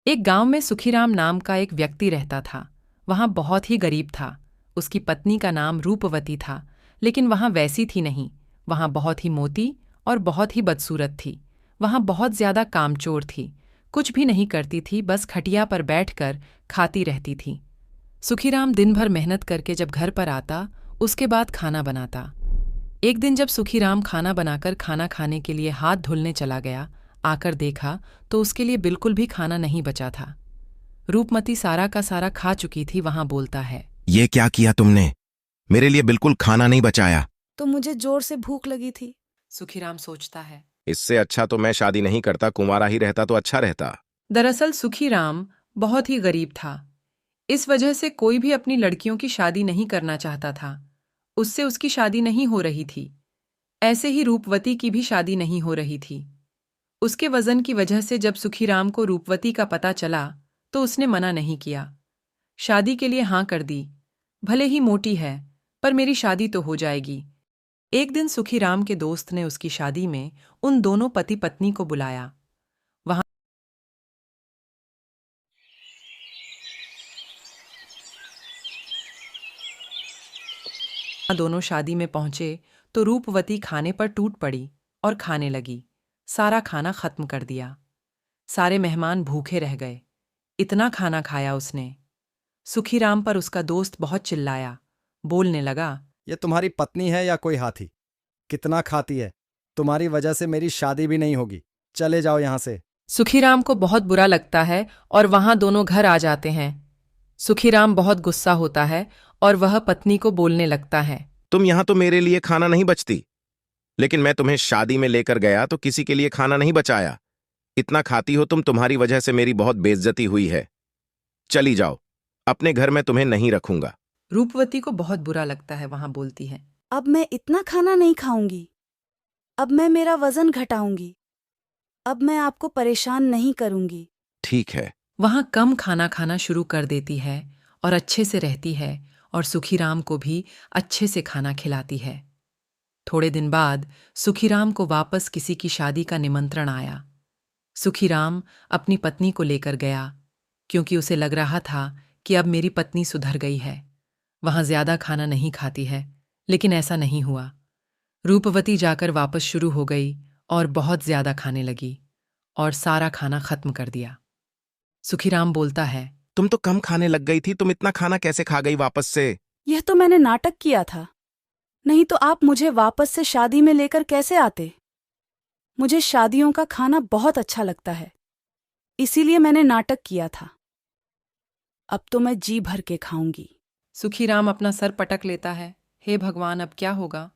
एक गांव में सुखीराम नाम का एक व्यक्ति रहता था। वहां बहुत ही गरीब था। उसकी पत्नी का नाम रूपवती था, लेकिन वहां वैसी थी नहीं। वहां बहुत ही मोटी और बहुत ही बदसूरत थी। वहां बहुत ज्यादा कामचोर थी। कुछ भी नहीं करती थी, बस खटिया पर बैठकर खाती रहती थी। सुखीराम दिन भर मेहनत करके जब घर पर आता, उसके बाद खाना बनाता। एक दिन जब सुखीराम खाना बनाकर खाना खाने के लिए हाथ धुलने चला गया, आकर देखा तो उसके लिए बिल्कुल भी खाना नहीं बचा था। रूपमती सारा का सारा खा चुकी थी। वहां बोलता है, ये क्या किया तुमने? मेरे लिए बिल्कुल खाना नहीं बचाया। तो मुझे जोर से भूख लगी थी। सुखीराम सोचता है। इससे अच्छा तो मैं शादी नहीं करता, कुंवारा ही रहता तो अच्छा रहता। दरअसल सुखीराम बहुत ही गरीब था। इस वजह से कोई भी अपनी लड़कियों की शादी नहीं करना चाहता था। उससे उसकी शादी नहीं हो रही थी। ऐसे ही रूपवती की भी शादी नहीं हो रही थी। उसके वजन की वजह से जब सुखीराम को रूपवती का पता चला तो उसने मना नहीं किया। शादी के लिए हाँ कर दी। भले ही मोटी है, पर मेरी शादी तो हो जाएगी। एक दिन सुखीराम के दोस्त ने उसकी शादी में उन दोनों पति पत्नी को बुलाया। वहां दोनों शादी में पहुंचे तो रूपवती खाने पर टूट पड़ी और खाने लगी। सारा खाना खत्म कर दिया। सारे मेहमान भूखे रह गए। इतना खाना खाया उसने। सुखीराम पर उसका दोस्त बहुत चिल्लाया। बोलने लगा, ये तुम्हारी पत्नी है या कोई हाथी? कितना खाती है? तुम्हारी वजह से मेरी शादी भी नहीं होगी। चले जाओ यहां से। सुखीराम को बहुत बुरा लगता है और वहां दोनों घर आ जाते हैं। सुखीराम बहुत गुस्सा होता है और वह पत्नी को बोलने लगता है, तुम यहां तो मेरे लिए खाना नहीं बचती, लेकिन मैं तुम्हें शादी में लेकर गया तो किसी के लिए खाना नहीं बचाया। इतना खाती हो तुम, तुम्हारी वजह से मेरी बहुत बेइज्जती हुई है। चली जाओ, अपने घर में तुम्हें नहीं रखूंगा। रूपवती को बहुत बुरा लगता है। वहां बोलती है, अब मैं इतना खाना नहीं खाऊंगी। अब मैं मेरा वजन घटाऊंगी। अब मैं आपको परेशान नहीं करूंगी। ठीक है। वहां कम खाना खाना शुरू कर देती है और अच्छे से रहती है और सुखीराम को भी अच्छे से खाना खिलाती है। थोड़े दिन बाद सुखीराम को वापस किसी की शादी का निमंत्रण आया। सुखीराम अपनी पत्नी को लेकर गया, क्योंकि उसे लग रहा था कि अब मेरी पत्नी सुधर गई है, वहां ज्यादा खाना नहीं खाती है। लेकिन ऐसा नहीं हुआ। रूपवती जाकर वापस शुरू हो गई और बहुत ज्यादा खाने लगी और सारा खाना खत्म कर दिया। सुखीराम बोलता है, तुम तो कम खाने लग गई थी, तुम इतना खाना कैसे खा गई वापस से? यह तो मैंने नाटक किया था। नहीं तो आप मुझे वापस से शादी में लेकर कैसे आते? मुझे शादियों का खाना बहुत अच्छा लगता है, इसीलिए मैंने नाटक किया था। अब तो मैं जी भर के खाऊंगी। सुखीराम अपना सर पटक लेता है। हे भगवान, अब क्या होगा?